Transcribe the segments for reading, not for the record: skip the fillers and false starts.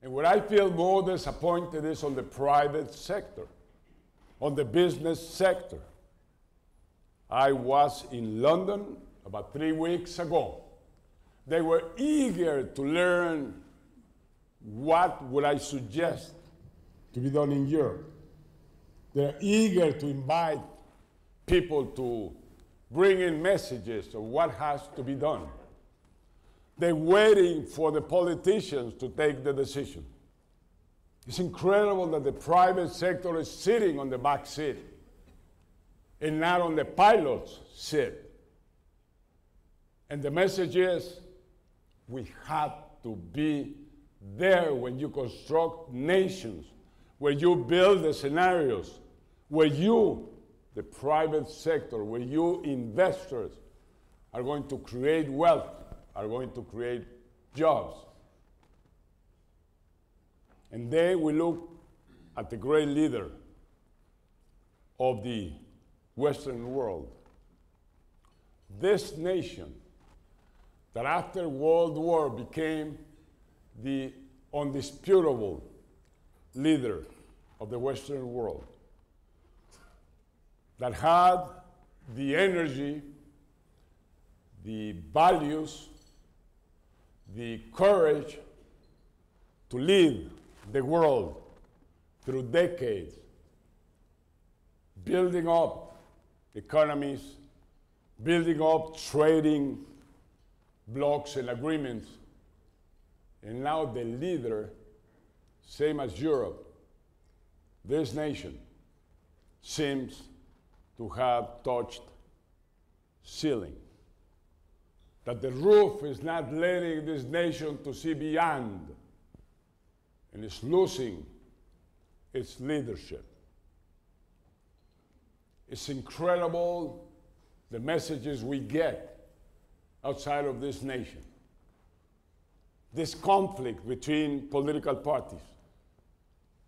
And where I feel more disappointed is on the private sector, on the business sector. I was in London about 3 weeks ago. They were eager to learn what would I suggest to be done in Europe. They're eager to invite people to bring in messages of what has to be done. They're waiting for the politicians to take the decision. It's incredible that the private sector is sitting on the back seat and not on the pilot's seat. And the message is, we have to be there when you construct nations, where you build the scenarios, where you, the private sector, where you investors are going to create wealth, are going to create jobs. And then we look at the great leader of the Western world. This nation that after World War became the undisputable leader of the Western world, that had the energy, the values, the courage to lead the world through decades, building up economies, building up trading blocks and agreements. And now the leader, same as Europe, this nation seems to have touched ceiling. That the roof is not letting this nation to see beyond, and it's losing its leadership. It's incredible the messages we get outside of this nation. This conflict between political parties,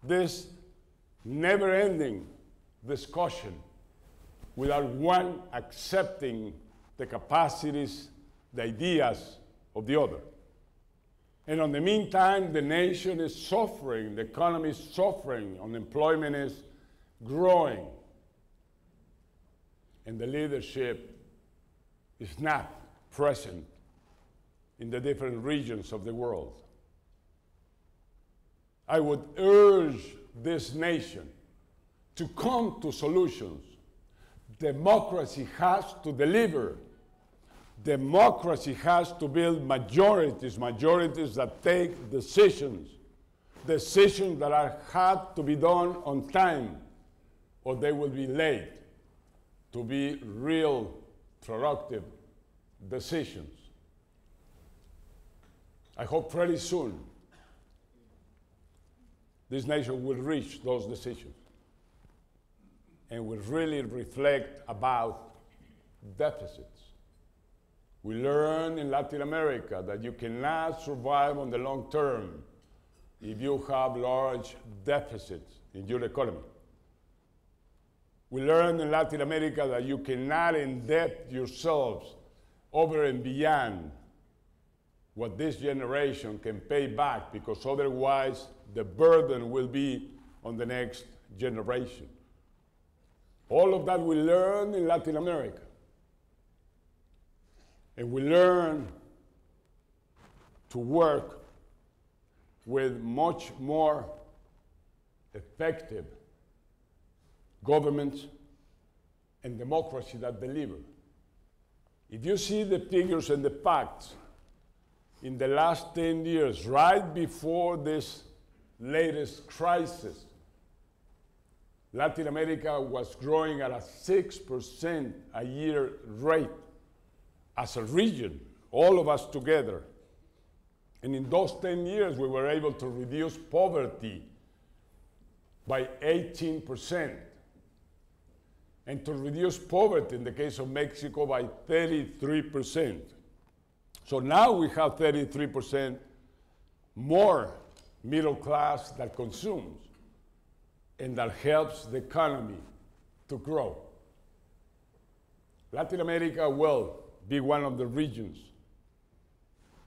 this never-ending discussion without one accepting the capacities, the ideas of the other. And in the meantime, the nation is suffering, the economy is suffering, unemployment is growing, and the leadership is not present in the different regions of the world. I would urge this nation to come to solutions. Democracy has to deliver. Democracy has to build majorities, majorities that take decisions, decisions that have to be done on time, or they will be late to be real, productive decisions. I hope pretty soon this nation will reach those decisions and will really reflect about deficits. We learn in Latin America that you cannot survive on the long term if you have large deficits in your economy. We learn in Latin America that you cannot indebt yourselves over and beyond what this generation can pay back, because otherwise the burden will be on the next generation. All of that we learn in Latin America. And we learn to work with much more effective governments and democracy that deliver. If you see the figures and the facts, in the last 10 years, right before this latest crisis, Latin America was growing at a 6% a year rate as a region, all of us together. And in those 10 years, we were able to reduce poverty by 18%, and to reduce poverty in the case of Mexico by 33%. So now we have 33% more middle class that consumes, and that helps the economy to grow. Latin America will be one of the regions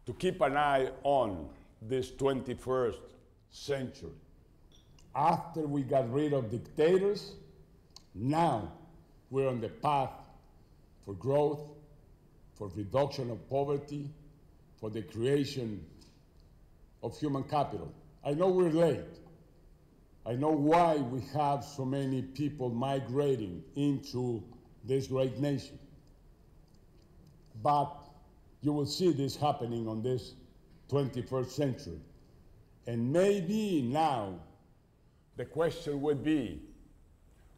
to keep an eye on this 21st century. After we got rid of dictators, now we're on the path for growth, for reduction of poverty, for the creation of human capital. I know we're late. I know why we have so many people migrating into this great nation. But you will see this happening on this 21st century. And maybe now the question would be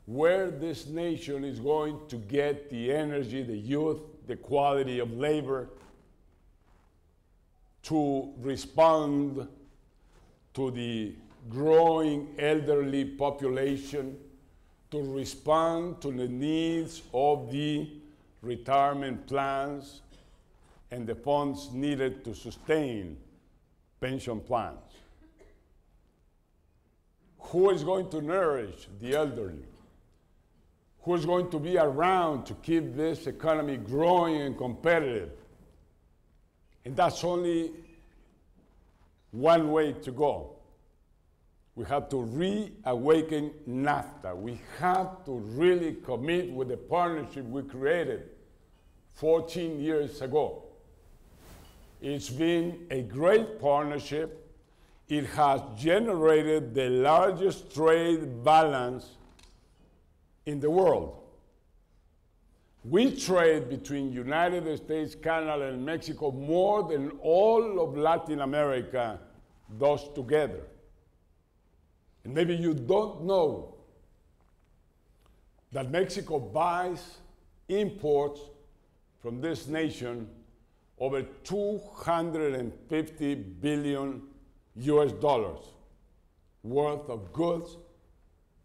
where this nation is going to get the energy, the youth, the quality of labor to respond to the growing elderly population, to respond to the needs of the retirement plans and the funds needed to sustain pension plans. Who is going to nourish the elderly? Who is going to be around to keep this economy growing and competitive? And that's only one way to go. We have to reawaken NAFTA. We have to really commit with the partnership we created 14 years ago. It's been a great partnership. It has generated the largest trade balance in the world. We trade between United States, Canada, and Mexico more than all of Latin America does together. And maybe you don't know that Mexico buys imports from this nation over 250 billion US dollars worth of goods,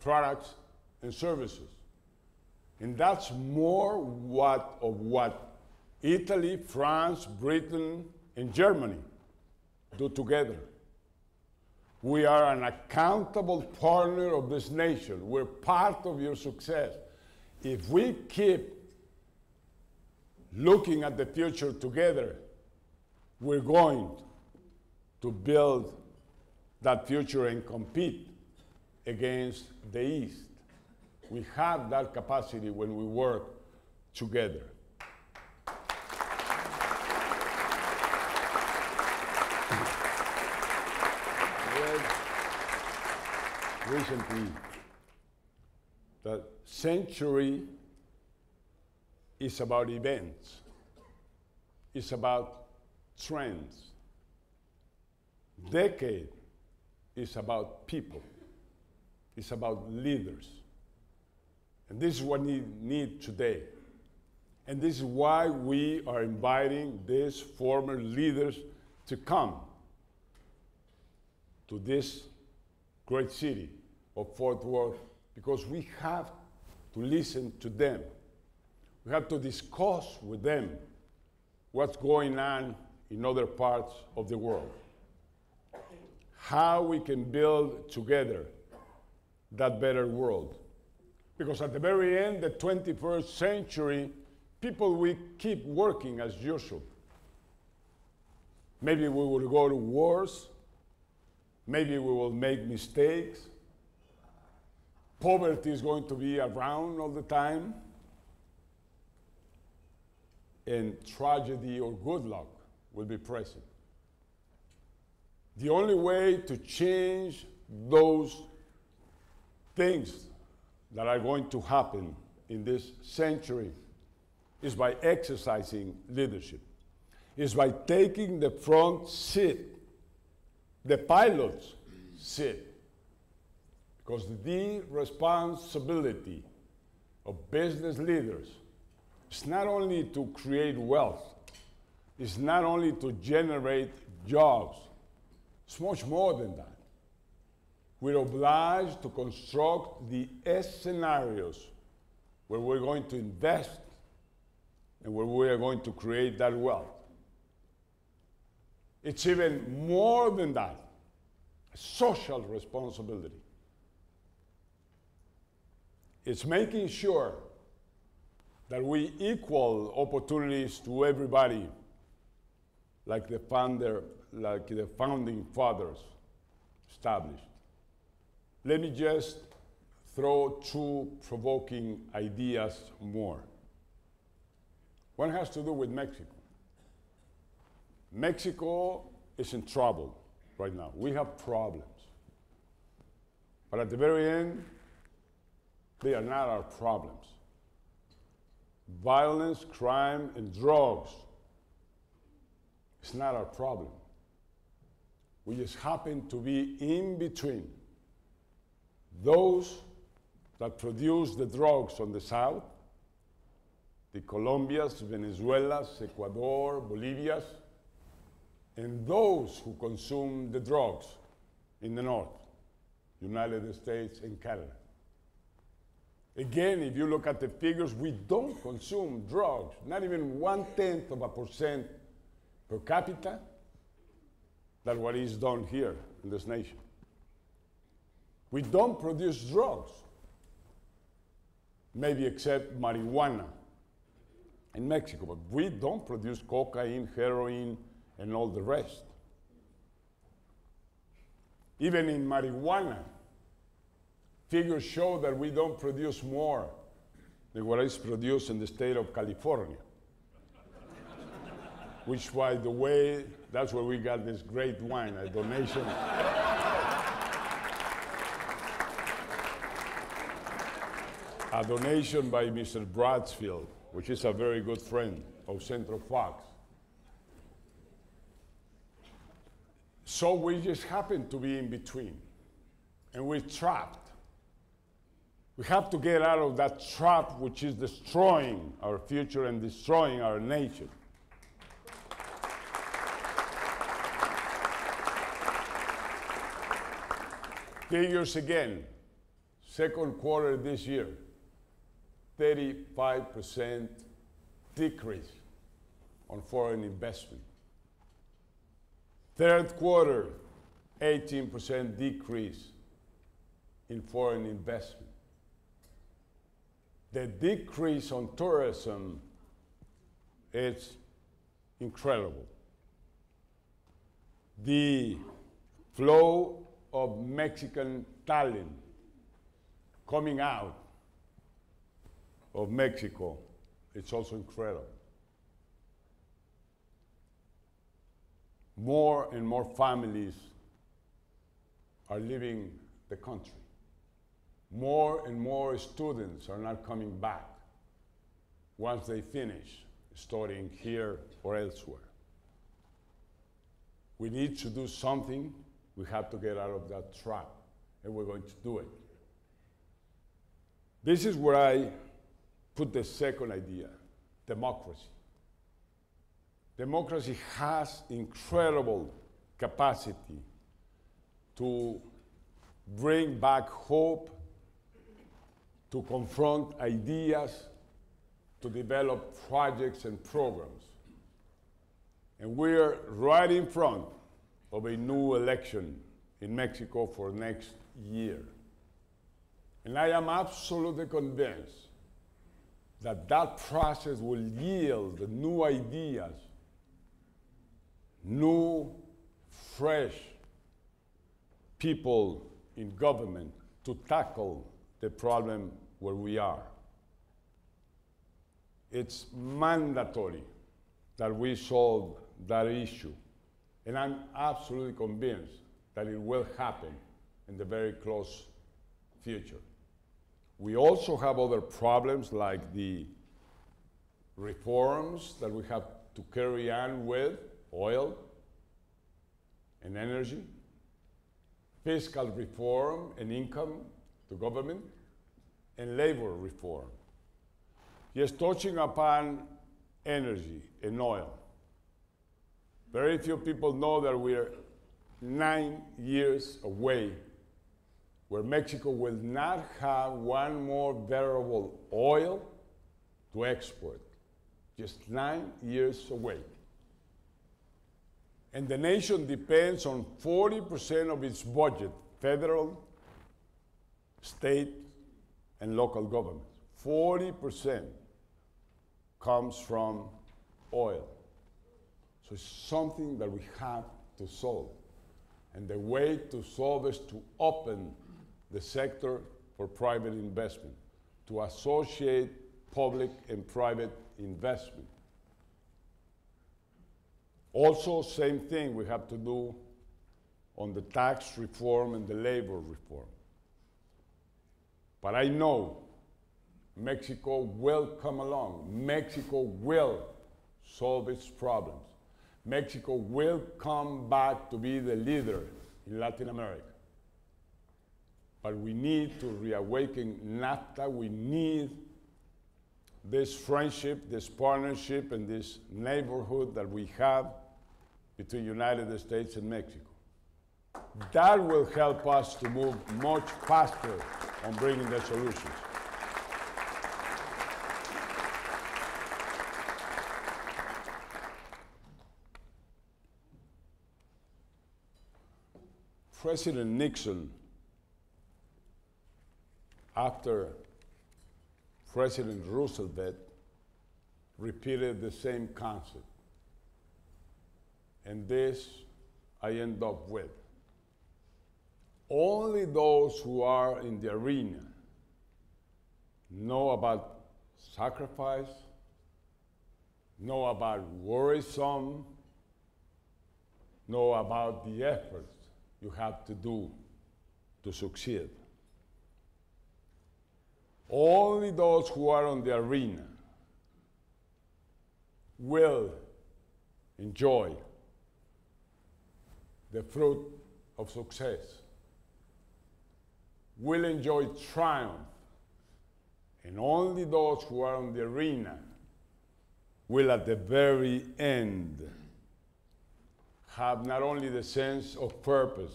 products, and services. And that's more of what Italy, France, Britain, and Germany do together. We are an accountable partner of this nation. We're part of your success. If we keep looking at the future together, we're going to build that future and compete against the East. We have that capacity when we work together. Recently, the century is about events. It's about trends. Decade is about people. It's about leaders. And this is what we need today. And this is why we are inviting these former leaders to come to this great city of Fort Worth, because we have to listen to them. We have to discuss with them what's going on in other parts of the world, how we can build together that better world. Because at the very end, the 21st century, people will keep working as usual. Maybe we will go to wars. Maybe we will make mistakes. Poverty is going to be around all the time. And tragedy or good luck will be present. The only way to change those things that are going to happen in this century is by exercising leadership. Is by taking the front seat, the pilot's seat. Because the responsibility of business leaders is not only to create wealth, it's not only to generate jobs, it's much more than that. We're obliged to construct the scenarios where we're going to invest and where we are going to create that wealth. It's even more than that, a social responsibility. It's making sure that we equal opportunities to everybody, like the founding fathers established. Let me just throw two provoking ideas more. One has to do with Mexico. Mexico is in trouble right now. We have problems. But at the very end, they are not our problems. Violence, crime, and drugs is not our problem. We just happen to be in between those that produce the drugs on the south, the Colombias, Venezuelas, Ecuador, Bolivias, and those who consume the drugs in the north, United States and Canada. Again, if you look at the figures, we don't consume drugs, not even 0.1% per capita than what is done here in this nation. We don't produce drugs, maybe except marijuana in Mexico, but we don't produce cocaine, heroin, and all the rest. Even in marijuana, figures show that we don't produce more than what is produced in the state of California. Which, by the way, that's where we got this great wine, a donation. A donation by Mr. Bradsfield, which is a very good friend of Central Fox. So we just happen to be in between, and we're trapped. We have to get out of that trap which is destroying our future and destroying our nation. Figures again, second quarter this year, 35% decrease on foreign investment. Third quarter, 18% decrease in foreign investment. The decrease on tourism is incredible. The flow of Mexican talent coming out of Mexico, it's also incredible. More and more families are leaving the country. More and more students are not coming back once they finish studying here or elsewhere. We need to do something. We have to get out of that trap, and we're going to do it. This is where I put the second idea, democracy. Democracy has incredible capacity to bring back hope, to confront ideas, to develop projects and programs. And we're right in front of a new election in Mexico for next year. And I am absolutely convinced that that process will yield new ideas, new, fresh people in government to tackle the problem where we are. It's mandatory that we solve that issue. And I'm absolutely convinced that it will happen in the very close future. We also have other problems like the reforms that we have to carry on with oil and energy, fiscal reform and income to government, and labor reform. Just touching upon energy and oil. Very few people know that we're 9 years away where Mexico will not have one more barrel of oil to export. Just 9 years away. And the nation depends on 40% of its budget, federal, state, and local governments. 40% comes from oil. So it's something that we have to solve. And the way to solve is to open the sector for private investment, to associate public and private investment. Also, same thing we have to do on the tax reform and the labor reform. But I know Mexico will come along. Mexico will solve its problems. Mexico will come back to be the leader in Latin America. But we need to reawaken NAFTA. We need this friendship, this partnership, and this neighborhood that we have between the United States and Mexico. That will help us to move much faster on bringing the solutions. President Nixon, after President Roosevelt, repeated the same concept. And this I end up with. Only those who are in the arena know about sacrifice, know about worrisome, know about the efforts you have to do to succeed. Only those who are on the arena will enjoy the fruit of success, will enjoy triumph, and only those who are on the arena will at the very end have not only the sense of purpose,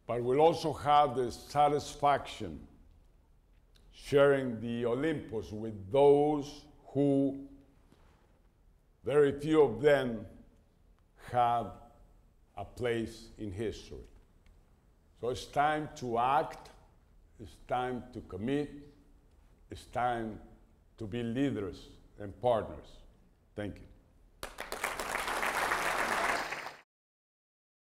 but will also have the satisfaction sharing the Olympus with those who, very few of them, have a place in history. So it's time to act, it's time to commit, it's time to be leaders and partners. Thank you.